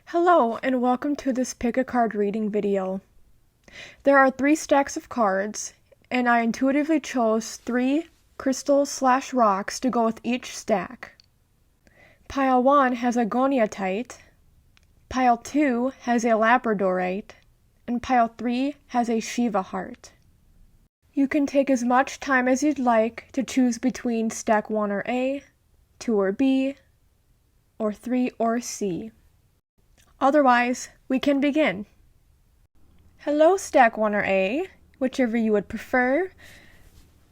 Hello and welcome to this pick-a-card reading video. There are 3 stacks of cards, and I intuitively chose 3 crystals/rocks to go with each stack. Pile 1 has a goniatite, Pile 2 has a labradorite, and Pile 3 has a Shiva heart. You can take as much time as you'd like to choose between stack 1 or A, 2 or B, or 3 or C. Otherwise, we can begin. Hello, Stack 1 or A, whichever you would prefer.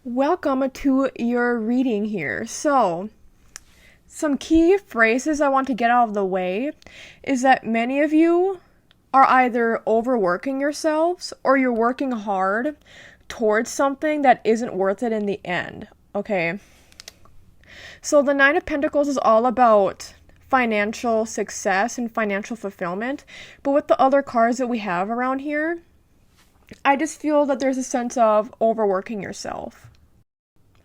Welcome to your reading here. So, some key phrases I want to get out of the way is that many of you are either overworking yourselves or you're working hard towards something that isn't worth it in the end, okay? So the Nine of Pentacles is all about financial success and financial fulfillment, but with the other cards that we have around here, I just feel that there's a sense of overworking yourself.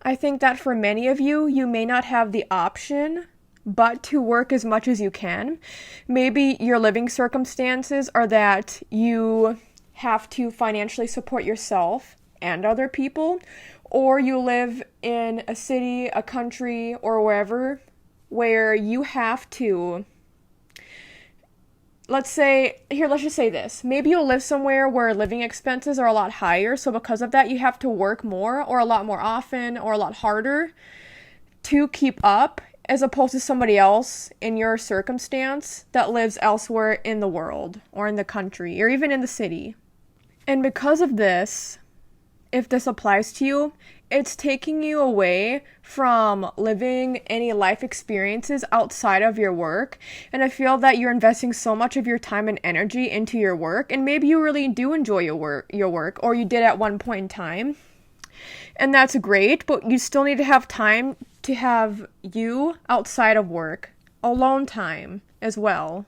I think that for many of you, you may not have the option but to work as much as you can. Maybe your living circumstances are that you have to financially support yourself and other people, or you live in a city, a country, or wherever where you have to, let's just say this. Maybe you'll live somewhere where living expenses are a lot higher, so because of that, you have to work more or a lot more often or a lot harder to keep up, as opposed to somebody else in your circumstance that lives elsewhere in the world or in the country or even in the city. And because of this, if this applies to you, it's taking you away from living any life experiences outside of your work. And I feel that you're investing so much of your time and energy into your work, and maybe you really do enjoy your work, or you did at one point in time. And that's great, but you still need to have time to have you outside of work, alone time as well.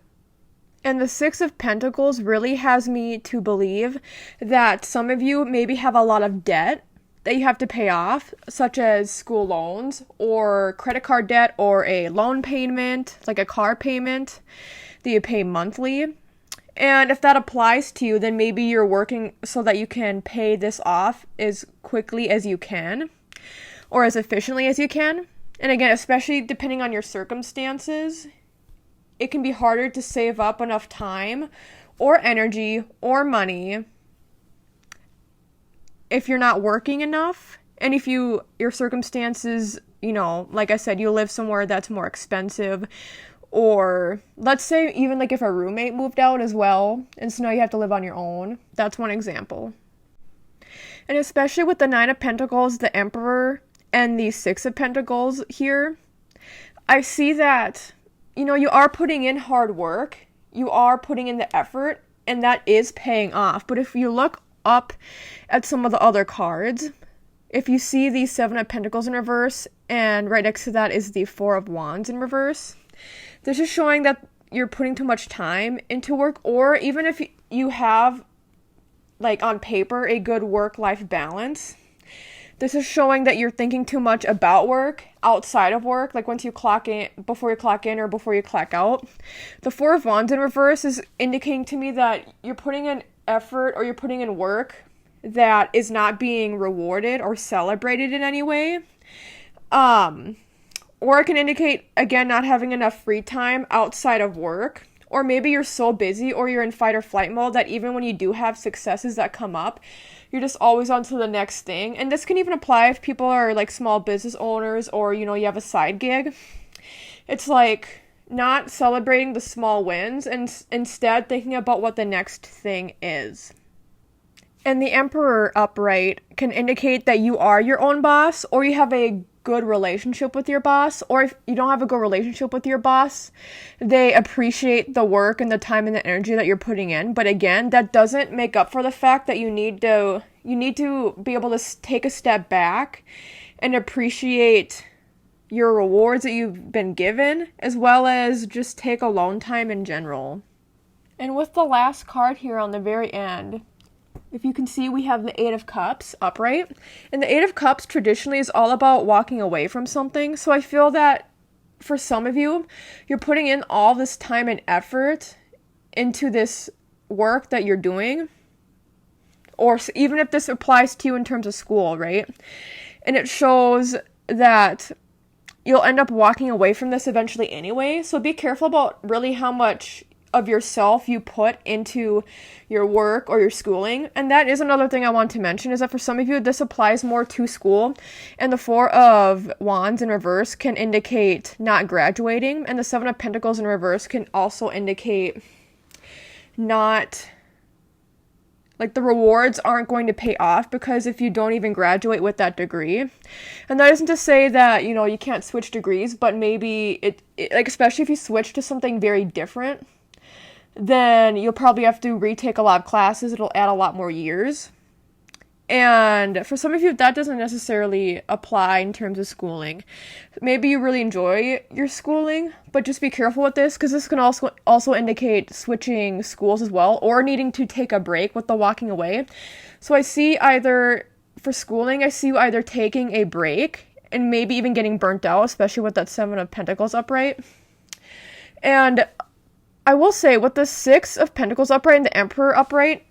And the Six of Pentacles really has me to believe that some of you maybe have a lot of debt that you have to pay off, such as school loans or credit card debt or a loan payment, like a car payment that you pay monthly. And if that applies to you, then maybe you're working so that you can pay this off as quickly as you can or as efficiently as you can. And again, especially depending on your circumstances, it can be harder to save up enough time or energy or money if you're not working enough, and if your circumstances, like I said, you live somewhere that's more expensive, or let's say even like if a roommate moved out as well, and so now you have to live on your own. That's one example. And especially with the Nine of Pentacles, the Emperor, and the Six of Pentacles here, I see that, you are putting in hard work, you are putting in the effort, and that is paying off. But if you look up at some of the other cards, if you see the Seven of Pentacles in reverse, and right next to that is the Four of Wands in reverse, this is showing that you're putting too much time into work, or even if you have, like on paper, a good work-life balance, this is showing that you're thinking too much about work outside of work, like once you clock in, before you clock in, or before you clock out. The Four of Wands in reverse is indicating to me that you're putting in effort or you're putting in work that is not being rewarded or celebrated in any way. Or it can indicate, again, not having enough free time outside of work. Or maybe you're so busy or you're in fight or flight mode that even when you do have successes that come up, you're just always on to the next thing. And this can even apply if people are like small business owners, or, you have a side gig. It's like not celebrating the small wins and instead thinking about what the next thing is. And the Emperor upright can indicate that you are your own boss, or you have a good relationship with your boss, or if you don't have a good relationship with your boss, they appreciate the work and the time and the energy that you're putting in. But again, that doesn't make up for the fact that you need to be able to take a step back and appreciate your rewards that you've been given, as well as just take alone time in general. And with the last card here on the very end, if you can see, we have the Eight of Cups upright. And the Eight of Cups traditionally is all about walking away from something. So I feel that for some of you, you're putting in all this time and effort into this work that you're doing, or even if this applies to you in terms of school, right? And it shows that you'll end up walking away from this eventually anyway. So be careful about really how much of yourself you put into your work or your schooling. And that is another thing I want to mention, is that for some of you, this applies more to school. And the Four of Wands in reverse can indicate not graduating. And the Seven of Pentacles in reverse can also indicate not, like, the rewards aren't going to pay off because if you don't even graduate with that degree. And that isn't to say that, you know, you can't switch degrees, but maybe it like, especially if you switch to something very different, then you'll probably have to retake a lot of classes. It'll add a lot more years. And for some of you, that doesn't necessarily apply in terms of schooling. Maybe you really enjoy your schooling, but just be careful with this, because this can also indicate switching schools as well, or needing to take a break with the walking away. So I see either, for schooling, I see you either taking a break and maybe even getting burnt out, especially with that Seven of Pentacles upright. And I will say, with the Six of Pentacles upright and the Emperor upright,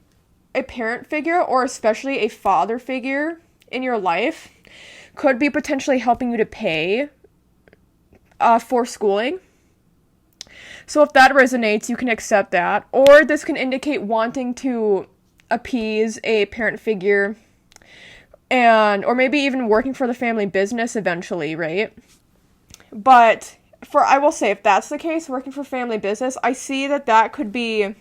a parent figure, or especially a father figure in your life, could be potentially helping you to pay for schooling. So if that resonates, you can accept that. Or this can indicate wanting to appease a parent figure, or maybe even working for the family business eventually, right? But I will say, if that's the case, working for family business, I see that could be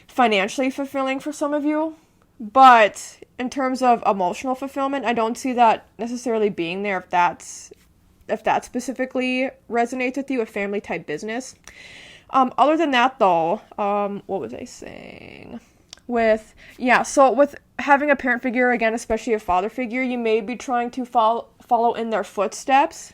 financially fulfilling for some of you. But in terms of emotional fulfillment, I don't see that necessarily being there if that specifically resonates with you, a family type business. Other than that, though, what was I saying? So with having a parent figure, again, especially a father figure, you may be trying to follow in their footsteps,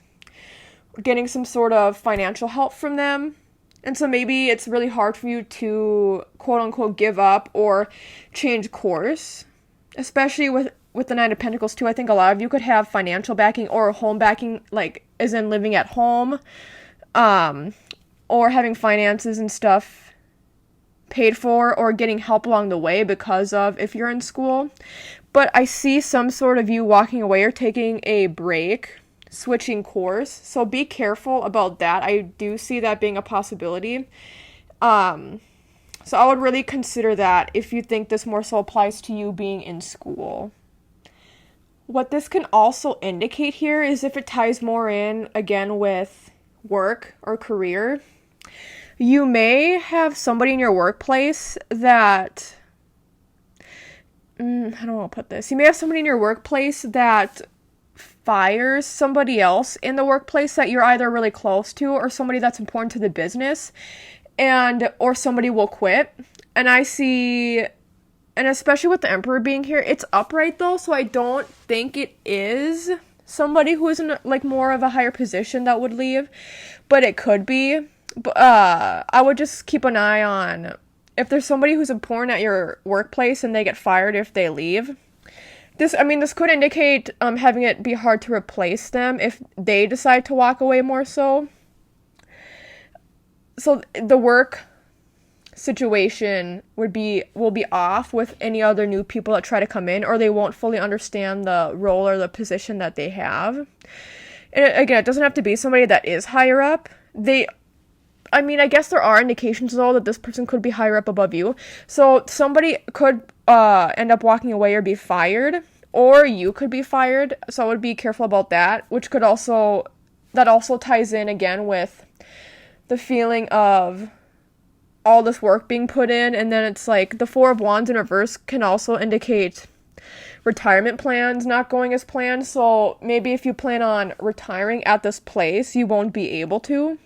getting some sort of financial help from them. And so maybe it's really hard for you to, quote unquote, give up or change course, especially with the Nine of Pentacles too. I think a lot of you could have financial backing or home backing, like as in living at home, or having finances and stuff paid for, or getting help along the way because of if you're in school. But I see some sort of you walking away or taking a break, switching course. So be careful about that. I do see that being a possibility. So I would really consider that if you think this more so applies to you being in school. What this can also indicate here is if it ties more in, again, with work or career, you may have somebody in your workplace that, how do I put this? You may have somebody in your workplace that fires somebody else in the workplace that you're either really close to or somebody that's important to the business, or somebody will quit. And I see, and especially with the Emperor being here, it's upright though, so I don't think it is somebody who is in like more of a higher position that would leave, but it could be. I would just keep an eye on if there's somebody who's important at your workplace and they get fired if they leave. This could indicate having it be hard to replace them if they decide to walk away more so. So the work situation will be off with any other new people that try to come in, or they won't fully understand the role or the position that they have. And again, it doesn't have to be somebody that is higher up. I guess there are indications though that this person could be higher up above you. So somebody could end up walking away or be fired, or you could be fired. So I would be careful about that, that also ties in again with the feeling of all this work being put in. And then it's like the Four of Wands in reverse can also indicate retirement plans not going as planned. So maybe if you plan on retiring at this place, you won't be able to,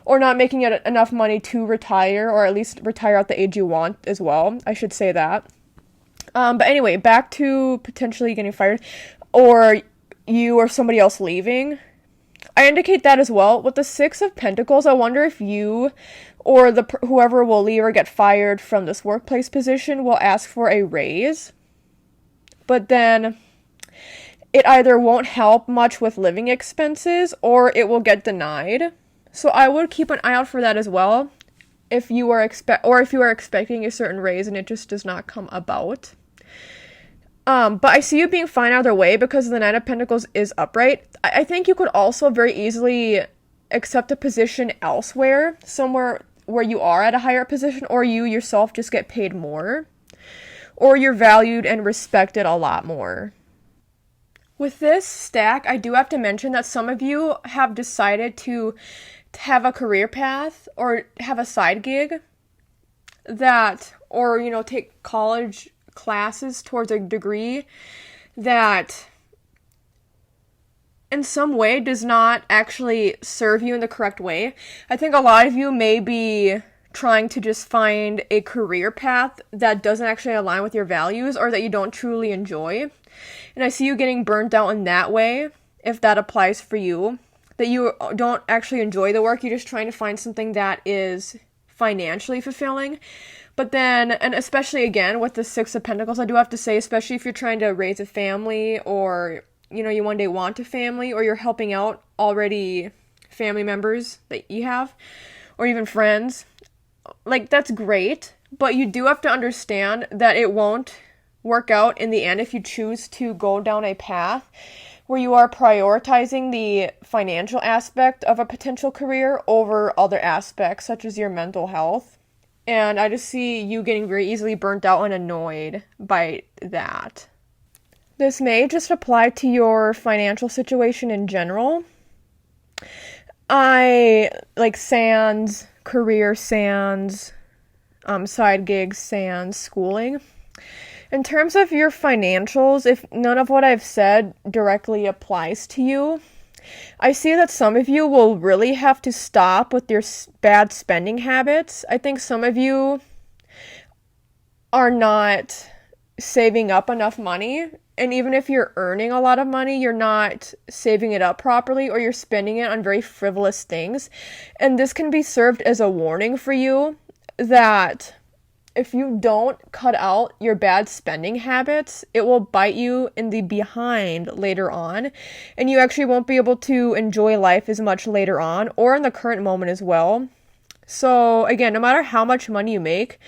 or not making it enough money to retire, or at least retire at the age you want as well. I should say that. But anyway, back to potentially getting fired, or you or somebody else leaving. I indicate that as well. With the Six of Pentacles, I wonder if you or whoever will leave or get fired from this workplace position will ask for a raise. But then it either won't help much with living expenses, or it will get denied. So I would keep an eye out for that as well. if you are expecting a certain raise and it just does not come about. But I see you being fine either way because the Nine of Pentacles is upright. I think you could also very easily accept a position elsewhere, somewhere where you are at a higher position, or you yourself just get paid more, or you're valued and respected a lot more. With this stack, I do have to mention that some of you have decided to have a career path or have a side gig or take college classes towards a degree that in some way does not actually serve you in the correct way. I think a lot of you may be trying to just find a career path that doesn't actually align with your values or that you don't truly enjoy. And I see you getting burnt out in that way, if that applies for you, that you don't actually enjoy the work, you're just trying to find something that is financially fulfilling. But then, and especially again with the Six of Pentacles, I do have to say, especially if you're trying to raise a family or, you one day want a family, or you're helping out already family members that you have, or even friends, like that's great, but you do have to understand that it won't work out in the end if you choose to go down a path where you are prioritizing the financial aspect of a potential career over other aspects, such as your mental health. And I just see you getting very easily burnt out and annoyed by that. This may just apply to your financial situation in general. Sans career, sans side gigs, sans schooling. In terms of your financials, if none of what I've said directly applies to you, I see that some of you will really have to stop with your bad spending habits. I think some of you are not saving up enough money, and even if you're earning a lot of money, you're not saving it up properly, or you're spending it on very frivolous things. And this can be served as a warning for you that if you don't cut out your bad spending habits, it will bite you in the behind later on, and you actually won't be able to enjoy life as much later on, or in the current moment as well. So again, no matter how much money you make,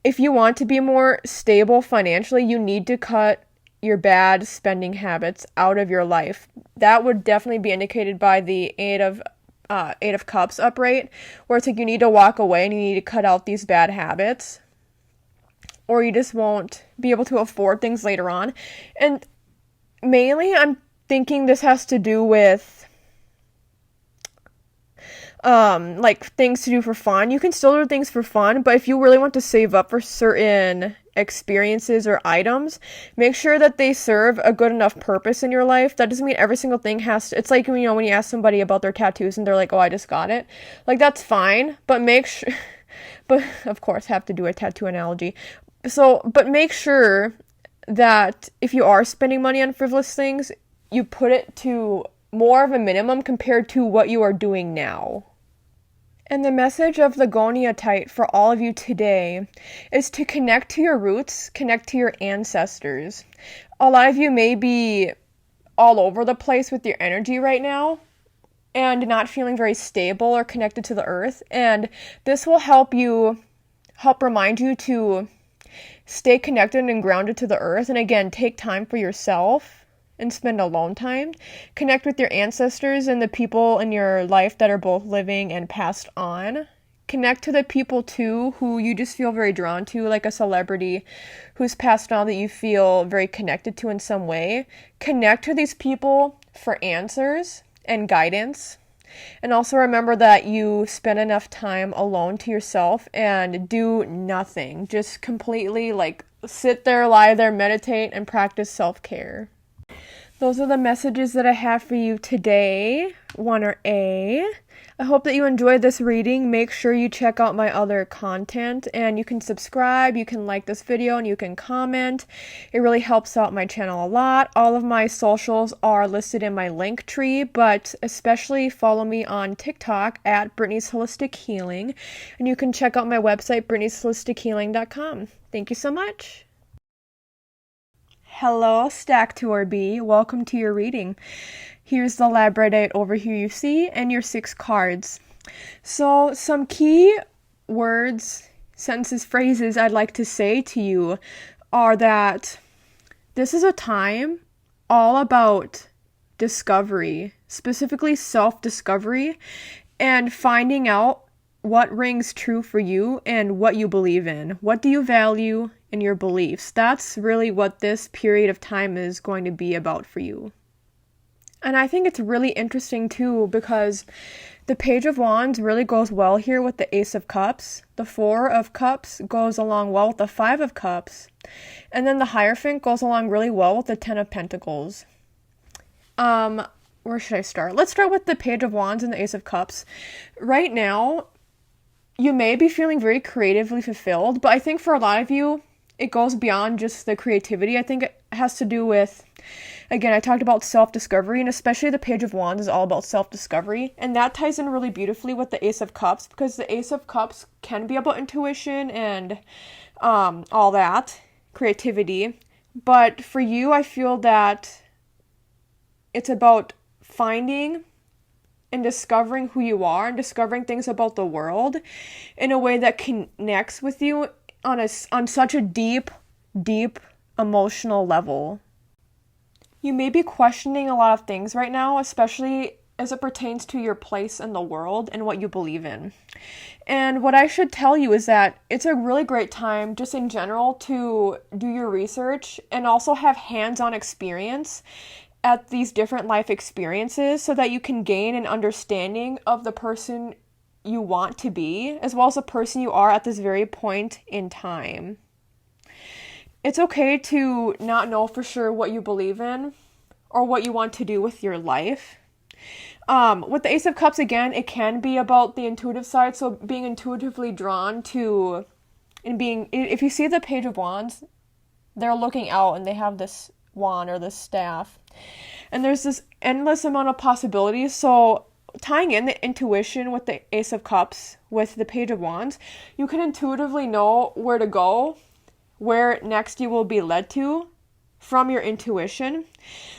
if you want to be more stable financially, you need to cut your bad spending habits out of your life. That would definitely be indicated by the Eight of Cups upright, where it's like you need to walk away and you need to cut out these bad habits, or you just won't be able to afford things later on. And mainly, I'm thinking this has to do with things to do for fun. You can still do things for fun, but if you really want to save up for certain experiences or items, make sure that they serve a good enough purpose in your life. That doesn't mean every single thing has to, it's like, when you ask somebody about their tattoos and they're like, oh, I just got it. Like, that's fine, but but of course, have to do a tattoo analogy. But make sure that if you are spending money on frivolous things, you put it to more of a minimum compared to what you are doing now. And the message of the Goniatite for all of you today is to connect to your roots, connect to your ancestors. A lot of you may be all over the place with your energy right now and not feeling very stable or connected to the earth. And this will help remind you to stay connected and grounded to the earth. And again, take time for yourself and spend alone time. Connect with your ancestors and the people in your life that are both living and passed on. Connect to the people too who you just feel very drawn to, like a celebrity who's passed on that you feel very connected to in some way. Connect to these people for answers and guidance. And also remember that you spend enough time alone to yourself and do nothing. Just completely sit there, lie there, meditate, and practice self-care. Those are the messages that I have for you today, 1A. I hope that you enjoyed this reading. Make sure you check out my other content, and you can subscribe, you can like this video, and you can comment. It really helps out my channel a lot. All of my socials are listed in my link tree, but especially follow me on TikTok at Brittney's Holistic Healing, and you can check out my website, brittneysholistichealing.com. Thank you so much. Hello, Stack 2RB. Welcome to your reading. Here's the Labradorite over here you see, and your 6 cards. So some key words, sentences, phrases I'd like to say to you are that this is a time all about discovery, specifically self-discovery, and finding out what rings true for you and what you believe in. What do you value in your beliefs? That's really what this period of time is going to be about for you. And I think it's really interesting too, because the Page of Wands really goes well here with the Ace of Cups. The Four of Cups goes along well with the Five of Cups. And then the Hierophant goes along really well with the Ten of Pentacles. Where should I start? Let's start with the Page of Wands and the Ace of Cups. Right now, you may be feeling very creatively fulfilled, but I think for a lot of you, it goes beyond just the creativity. I think it has to do with, again, I talked about self-discovery, and especially the Page of Wands is all about self-discovery, and that ties in really beautifully with the Ace of Cups, because the Ace of Cups can be about intuition and all that, creativity, but for you, I feel that it's about finding and discovering who you are and discovering things about the world in a way that connects with you on such a deep emotional level. You may be questioning a lot of things right now, especially as it pertains to your place in the world and what you believe in. And what I should tell you is that it's a really great time, just in general, to do your research and also have hands-on experience at these different life experiences so that you can gain an understanding of the person you want to be, as well as the person you are at this very point in time. It's okay to not know for sure what you believe in or what you want to do with your life. With the Ace of Cups, again, it can be about the intuitive side, so being intuitively drawn to, and being, if you see the Page of Wands, they're looking out and they have this wand or this staff, and there's this endless amount of possibilities. So tying in the intuition with the Ace of Cups with the Page of Wands, you can intuitively know where to go, where next you will be led to from your intuition,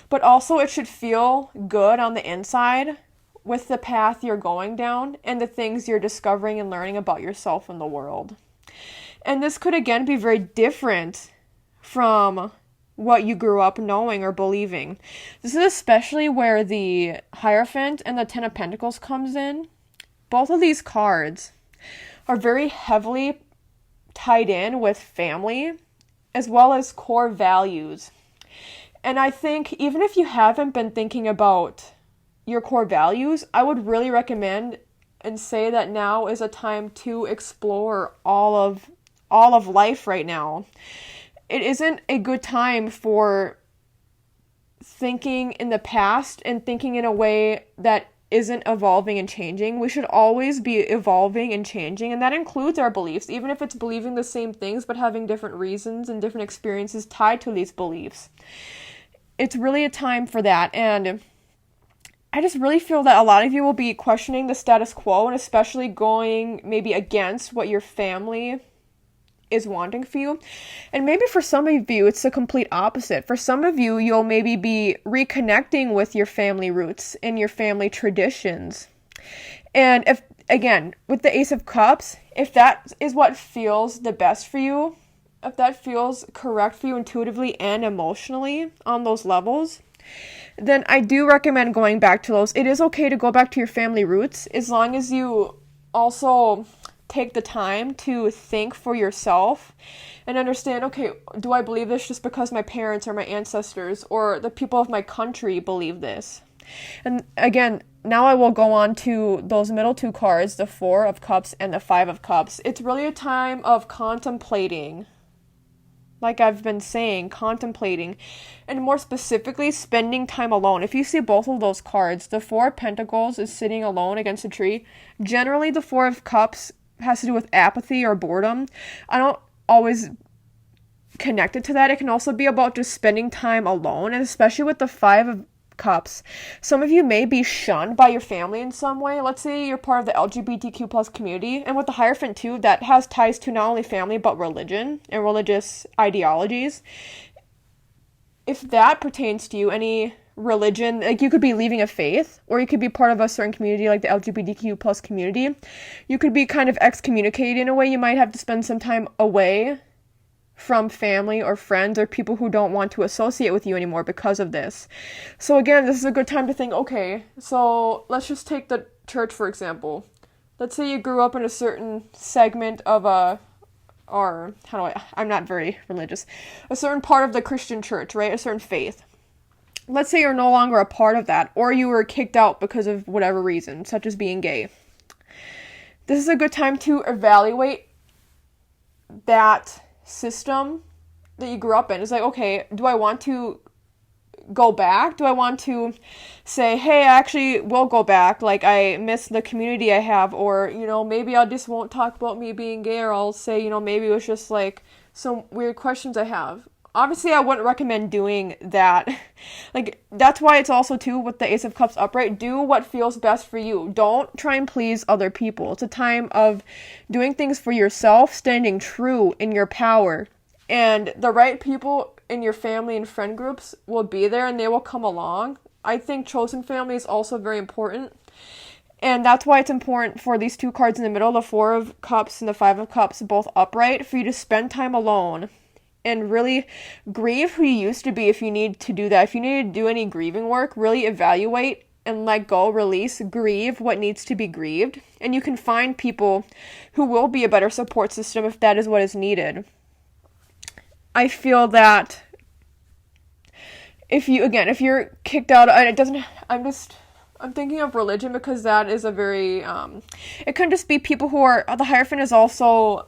but also it should feel good on the inside with the path you're going down and the things you're discovering and learning about yourself and the world. And this could again be very different from what you grew up knowing or believing. This is especially where the Hierophant and the Ten of Pentacles comes in. Both of these cards are very heavily tied in with family as well as core values. And I think even if you haven't been thinking about your core values, I would really recommend and say that now is a time to explore all of life right now. It isn't a good time for thinking in the past and thinking in a way that isn't evolving and changing. We should always be evolving and changing, and that includes our beliefs, even if it's believing the same things but having different reasons and different experiences tied to these beliefs. It's really a time for that, and I just really feel that a lot of you will be questioning the status quo and especially going maybe against what your family is wanting for you. And maybe for some of you, it's the complete opposite. For some of you, you'll maybe be reconnecting with your family roots and your family traditions. And if, again, with the Ace of Cups, if that is what feels the best for you, if that feels correct for you intuitively and emotionally on those levels, then I do recommend going back to those. It is okay to go back to your family roots as long as you also take the time to think for yourself and understand, okay, do I believe this just because my parents or my ancestors or the people of my country believe this? And again, now I will go on to those middle two cards, the Four of Cups and the Five of Cups. It's really a time of contemplating, like I've been saying, contemplating, and more specifically, spending time alone. If you see both of those cards, the Four of Pentacles is sitting alone against a tree. Generally, the Four of Cups has to do with apathy or boredom. I don't always connect it to that. It can also be about just spending time alone, and especially with the Five of Cups. Some of you may be shunned by your family in some way. Let's say you're part of the LGBTQ plus community, and with the Hierophant too, that has ties to not only family but religion and religious ideologies. If that pertains to you, any religion. Like, you could be leaving a faith, or you could be part of a certain community, like the LGBTQ plus community. You could be kind of excommunicated in a way. You might have to spend some time away from family or friends or people who don't want to associate with you anymore because of this. So again, this is a good time to think, okay, so let's just take the church, for example. Let's say you grew up in a certain segment of I'm not very religious, a certain part of the Christian church, right? A certain faith. Let's say you're no longer a part of that, or you were kicked out because of whatever reason, such as being gay. This is a good time to evaluate that system that you grew up in. It's like, okay, do I want to go back? Do I want to say, hey, I actually will go back, like I miss the community I have, or, maybe I just won't talk about me being gay, or I'll say, maybe it was just like some weird questions I have. Obviously, I wouldn't recommend doing that. Like, that's why it's also, too, with the Ace of Cups upright, do what feels best for you. Don't try and please other people. It's a time of doing things for yourself, standing true in your power. And the right people in your family and friend groups will be there, and they will come along. I think chosen family is also very important. And that's why it's important for these two cards in the middle, the Four of Cups and the Five of Cups, both upright, for you to spend time alone and really grieve who you used to be if you need to do that. If you need to do any grieving work, really evaluate and let go, release, grieve what needs to be grieved. And you can find people who will be a better support system if that is what is needed. I feel that if you're kicked out, and it doesn't, I'm thinking of religion because that is a very, it can just be people who are, the Hierophant is also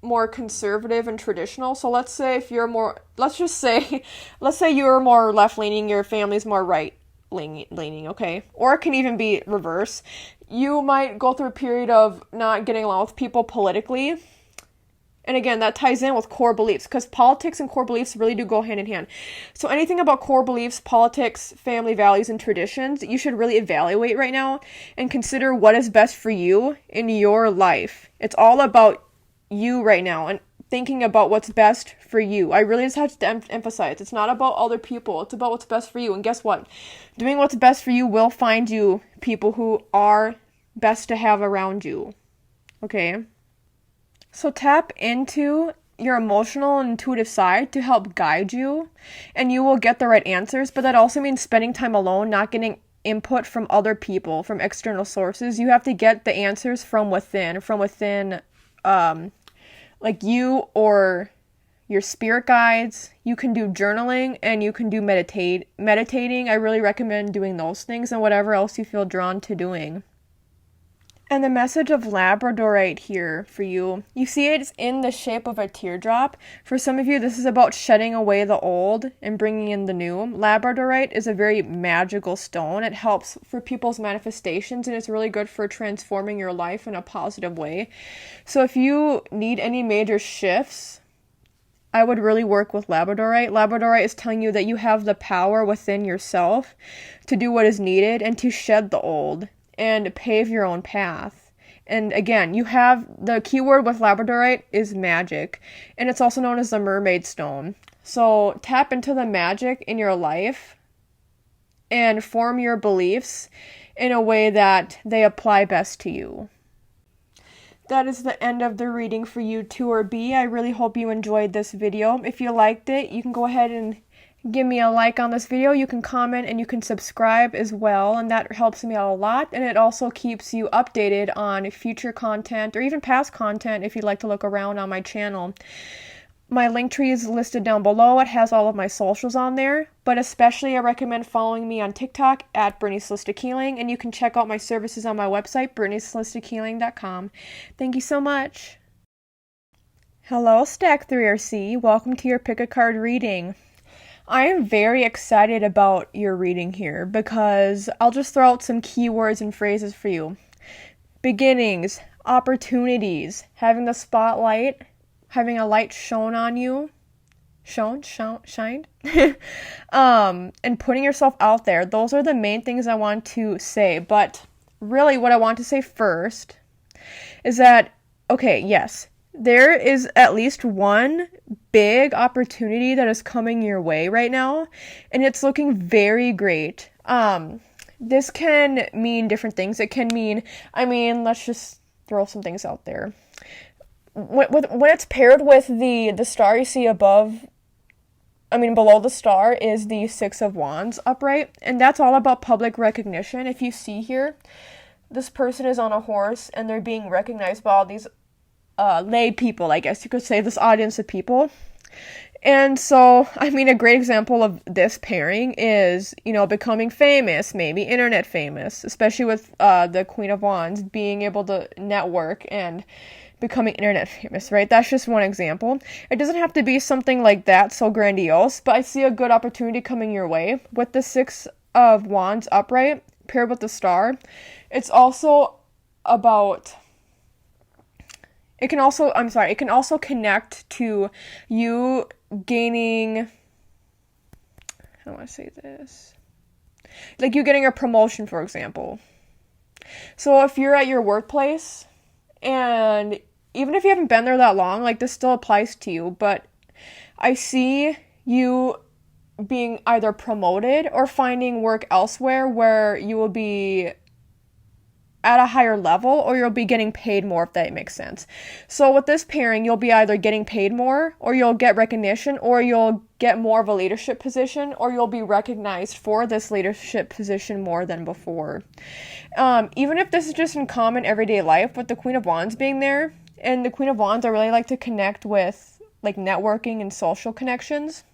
more conservative and traditional. So let's say you're more left-leaning, your family's more right-leaning, okay? Or it can even be reverse. You might go through a period of not getting along with people politically. And again, that ties in with core beliefs, because politics and core beliefs really do go hand in hand. So anything about core beliefs, politics, family values, and traditions, you should really evaluate right now and consider what is best for you in your life. It's all about you right now and thinking about what's best for you. I really just have to emphasize, it's not about other people. It's about what's best for you. And guess what? Doing what's best for you will find you people who are best to have around you. Okay? So tap into your emotional and intuitive side to help guide you, and you will get the right answers. But that also means spending time alone, not getting input from other people, from external sources. You have to get the answers from within, like you or your spirit guides. You can do journaling and you can do meditating. I really recommend doing those things and whatever else you feel drawn to doing. And the message of Labradorite here for you, you see it's in the shape of a teardrop. For some of you, this is about shedding away the old and bringing in the new. Labradorite is a very magical stone. It helps for people's manifestations, and it's really good for transforming your life in a positive way. So if you need any major shifts, I would really work with Labradorite. Labradorite is telling you that you have the power within yourself to do what is needed and to shed the old and pave your own path. And again, you have the keyword with Labradorite is magic, and it's also known as the mermaid stone. So tap into the magic in your life and form your beliefs in a way that they apply best to you. That is the end of the reading for you 2 or B. I really hope you enjoyed this video. If you liked it, you can go ahead and give me a like on this video. You can comment and you can subscribe as well, and that helps me out a lot. And it also keeps you updated on future content or even past content if you'd like to look around on my channel. My link tree is listed down below. It has all of my socials on there, but especially I recommend following me on TikTok at Brittney's Holistic Healing, and you can check out my services on my website, Brittney'sHolisticHealing.com. Thank you so much. Hello, Stack 3RC. Welcome to your Pick a Card reading. I am very excited about your reading here because I'll just throw out some keywords and phrases for you. Beginnings, opportunities, having the spotlight, having a light shone on you, shined, and putting yourself out there. Those are the main things I want to say. But really what I want to say first is that, okay, yes, there is at least one big opportunity that is coming your way right now, and it's looking very great. This can mean different things. It can mean, let's just throw some things out there. When it's paired with the star you see above, below the star is the Six of Wands upright, and that's all about public recognition. If you see here, this person is on a horse, and they're being recognized by all these lay people, I guess you could say, this audience of people. And so, a great example of this pairing is, becoming famous, maybe internet famous, especially with the Queen of Wands, being able to network and becoming internet famous, right? That's just one example. It doesn't have to be something like that, so grandiose, but I see a good opportunity coming your way. With the Six of Wands upright, paired with the star, it's also about... It can also connect to you gaining, how do I say this? Like you getting a promotion, for example. So if you're at your workplace, and even if you haven't been there that long, like this still applies to you, but I see you being either promoted or finding work elsewhere where you will be at a higher level, or you'll be getting paid more, if that makes sense. So with this pairing, you'll be either getting paid more, or you'll get recognition, or you'll get more of a leadership position, or you'll be recognized for this leadership position more than before. Even if this is just in common everyday life, with the Queen of Wands being there, and the Queen of Wands, I really like to connect with like networking and social connections.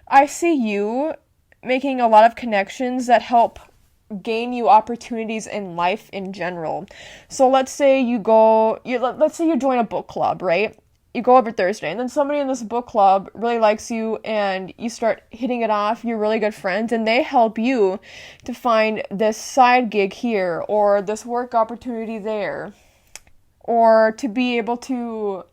I see you making a lot of connections that help gain you opportunities in life in general. So let's say let's say you join a book club, right? You go every Thursday, and then somebody in this book club really likes you, and you start hitting it off, you're really good friends, and they help you to find this side gig here, or this work opportunity there, or to be able to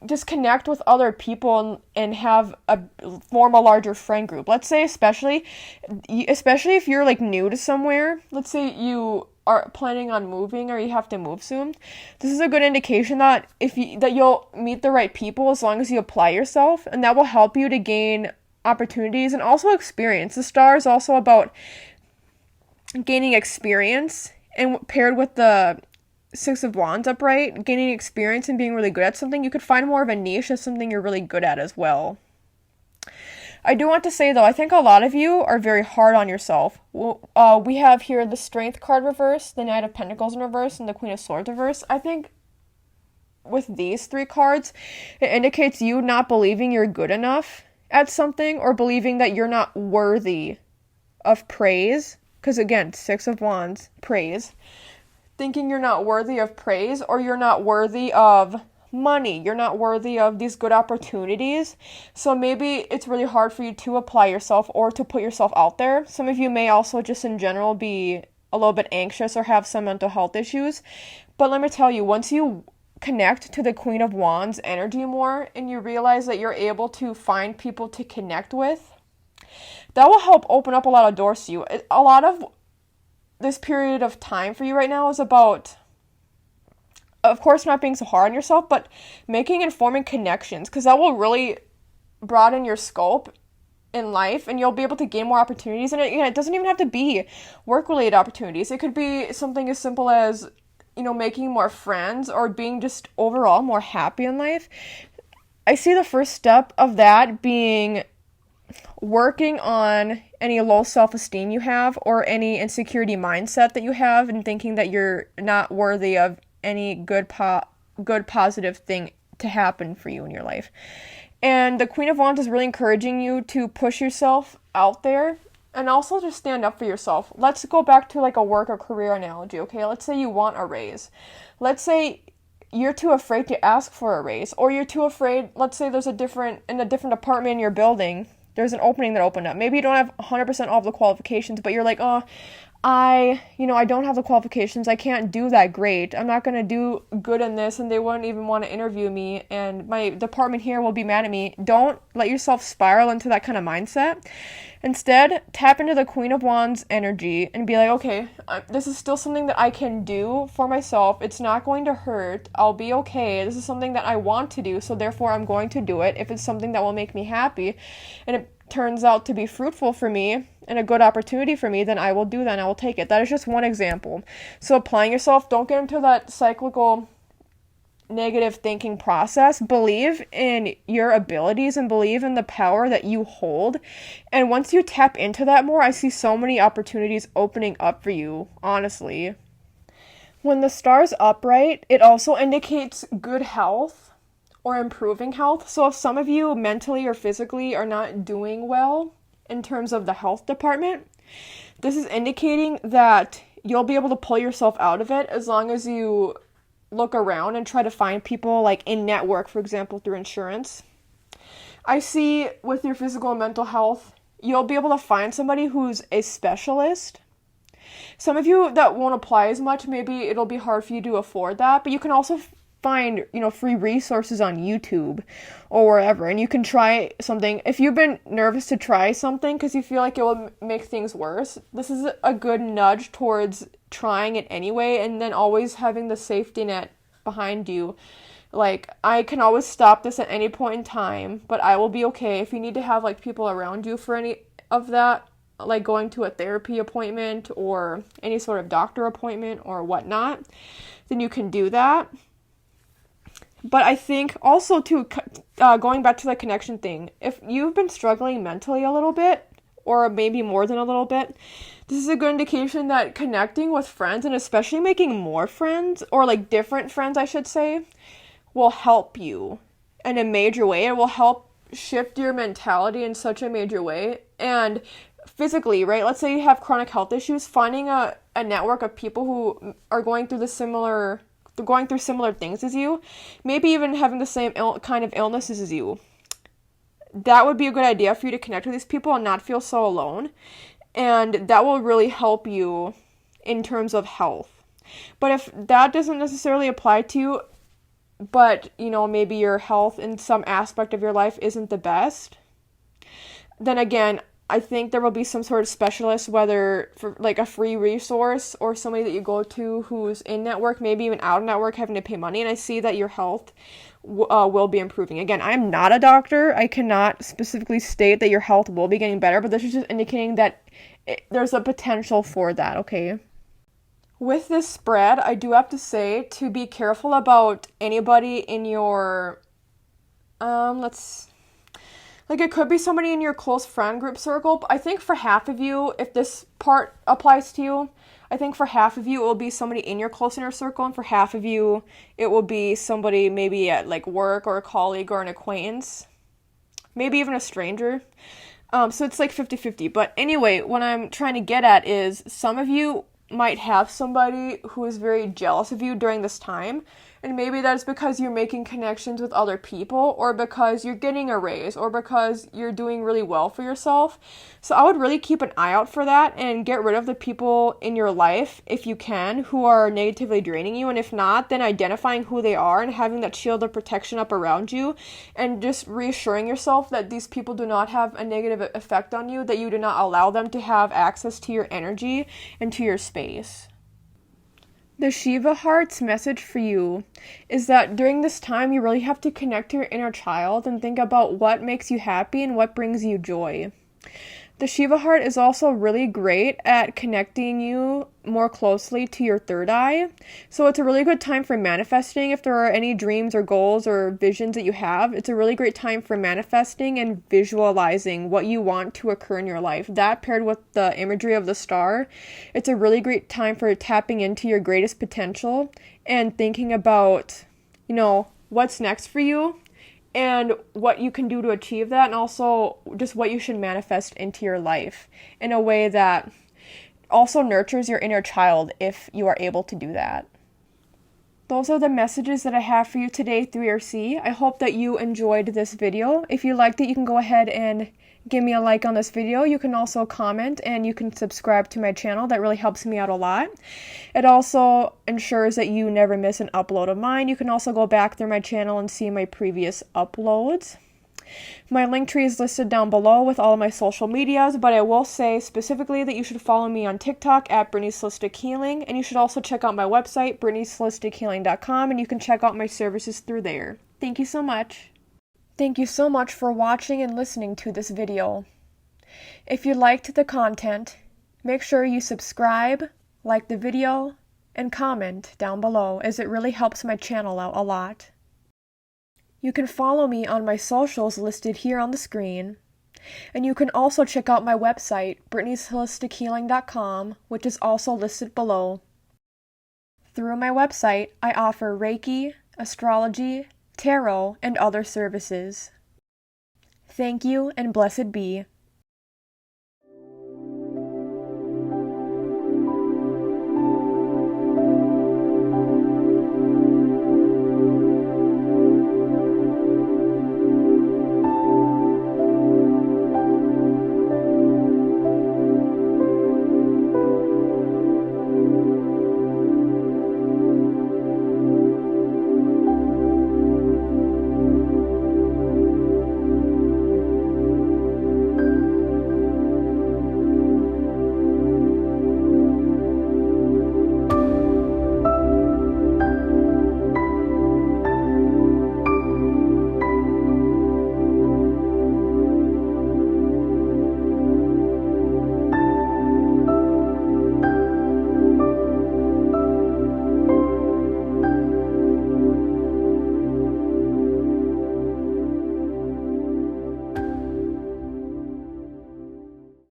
just connect with other people and form a larger friend group. Let's say especially if you're like new to somewhere, let's say you are planning on moving or you have to move soon, this is a good indication that that you'll meet the right people as long as you apply yourself, and that will help you to gain opportunities and also experience. The star is also about gaining experience, and paired with the Six of Wands upright, gaining experience and being really good at something, you could find more of a niche as something you're really good at as well. I do want to say, though, I think a lot of you are very hard on yourself. We have here the Strength card reverse, the Knight of Pentacles in reverse, and the Queen of Swords reverse. I think with these three cards, it indicates you not believing you're good enough at something, or believing that you're not worthy of praise. Because again, Six of Wands, praise. Thinking you're not worthy of praise, or you're not worthy of money, you're not worthy of these good opportunities. So maybe it's really hard for you to apply yourself or to put yourself out there. Some of you may also just in general be a little bit anxious or have some mental health issues. But let me tell you, once you connect to the Queen of Wands energy more, and you realize that you're able to find people to connect with, that will help open up a lot of doors to you. A lot of this period of time for you right now is about, of course, not being so hard on yourself, but making and forming connections, because that will really broaden your scope in life, and you'll be able to gain more opportunities. And it doesn't even have to be work-related opportunities. It could be something as simple as, making more friends, or being just overall more happy in life. I see the first step of that being working on any low self-esteem you have, or any insecurity mindset that you have, and thinking that you're not worthy of any good positive thing to happen for you in your life. And the Queen of Wands is really encouraging you to push yourself out there, and also just stand up for yourself. Let's go back to like a work or career analogy, okay? Let's say you want a raise. Let's say you're too afraid to ask for a raise, or you're too afraid, let's say there's in a different department in your building, there's an opening that opened up. Maybe you don't have 100% all of the qualifications, but you're like, oh, I don't have the qualifications. I can't do that great. I'm not going to do good in this, and they wouldn't even want to interview me, and my department here will be mad at me. Don't let yourself spiral into that kind of mindset. Instead, tap into the Queen of Wands energy and be like, okay, this is still something that I can do for myself. It's not going to hurt. I'll be okay. This is something that I want to do, so therefore I'm going to do it. If it's something that will make me happy, and it turns out to be fruitful for me and a good opportunity for me, then I will do that and I will take it. That is just one example. So applying yourself, don't get into that cyclical negative thinking process. Believe in your abilities and believe in the power that you hold. And once you tap into that more, I see so many opportunities opening up for you, honestly. When the star's upright, it also indicates good health or improving health. So if some of you mentally or physically are not doing well in terms of the health department, this is indicating that you'll be able to pull yourself out of it as long as you look around and try to find people like in network, for example, through insurance. I see with your physical and mental health, you'll be able to find somebody who's a specialist. Some of you that won't apply as much, maybe it'll be hard for you to afford that, but you can also find, free resources on YouTube or wherever, and you can try something. If you've been nervous to try something because you feel like it will make things worse, this is a good nudge towards trying it anyway, and then always having the safety net behind you. Like, I can always stop this at any point in time, but I will be okay. If you need to have, people around you for any of that, like going to a therapy appointment or any sort of doctor appointment or whatnot, then you can do that. But I think also, too, going back to the connection thing, if you've been struggling mentally a little bit, or maybe more than a little bit, this is a good indication that connecting with friends, and especially making more friends, or different friends, I should say, will help you in a major way. It will help shift your mentality in such a major way. And physically, right? Let's say you have chronic health issues, finding a network of people who are going through similar things as you, maybe even having the same kind of illnesses as you. That would be a good idea for you to connect with these people and not feel so alone. And that will really help you in terms of health. But if that doesn't necessarily apply to you, but, maybe your health in some aspect of your life isn't the best, then again, I think there will be some sort of specialist, whether for a free resource or somebody that you go to who's in network, maybe even out of network, having to pay money. And I see that your health will be improving. Again, I'm not a doctor. I cannot specifically state that your health will be getting better, but this is just indicating that there's a potential for that, okay? With this spread, I do have to say to be careful about anybody in your, it could be somebody in your close friend group circle. I think for half of you, if this part applies to you, I think for half of you, it will be somebody in your close inner circle, and for half of you, it will be somebody maybe at work or a colleague or an acquaintance, maybe even a stranger. So it's 50-50. But anyway, what I'm trying to get at is some of you might have somebody who is very jealous of you during this time. And maybe that's because you're making connections with other people, or because you're getting a raise, or because you're doing really well for yourself. So I would really keep an eye out for that and get rid of the people in your life, if you can, who are negatively draining you. And if not, then identifying who they are and having that shield of protection up around you, and just reassuring yourself that these people do not have a negative effect on you, that you do not allow them to have access to your energy and to your space. The Shiva Heart's message for you is that during this time, you really have to connect to your inner child and think about what makes you happy and what brings you joy. The Shiva Heart is also really great at connecting you more closely to your third eye. So it's a really good time for manifesting. If there are any dreams or goals or visions that you have, it's a really great time for manifesting and visualizing what you want to occur in your life. That paired with the imagery of the star, it's a really great time for tapping into your greatest potential and thinking about, what's next for you, and what you can do to achieve that, and also just what you should manifest into your life in a way that also nurtures your inner child if you are able to do that. Those are the messages that I have for you today, 3RC. I hope that you enjoyed this video. If you liked it, you can go ahead and give me a like on this video. You can also comment and you can subscribe to my channel. That really helps me out a lot. It also ensures that you never miss an upload of mine. You can also go back through my channel and see my previous uploads. My link tree is listed down below with all of my social medias, but I will say specifically that you should follow me on TikTok at Brittney's Holistic Healing, and you should also check out my website, brittneysHolisticHealing.com, and you can check out my services through there. Thank you so much. Thank you so much for watching and listening to this video. If you liked the content, make sure you subscribe, like the video, and comment down below, as it really helps my channel out a lot. You can follow me on my socials listed here on the screen, and you can also check out my website, brittneysHolisticHealing.com, which is also listed below. Through my website, I offer Reiki, Astrology, Tarot, and other services. Thank you, and blessed be.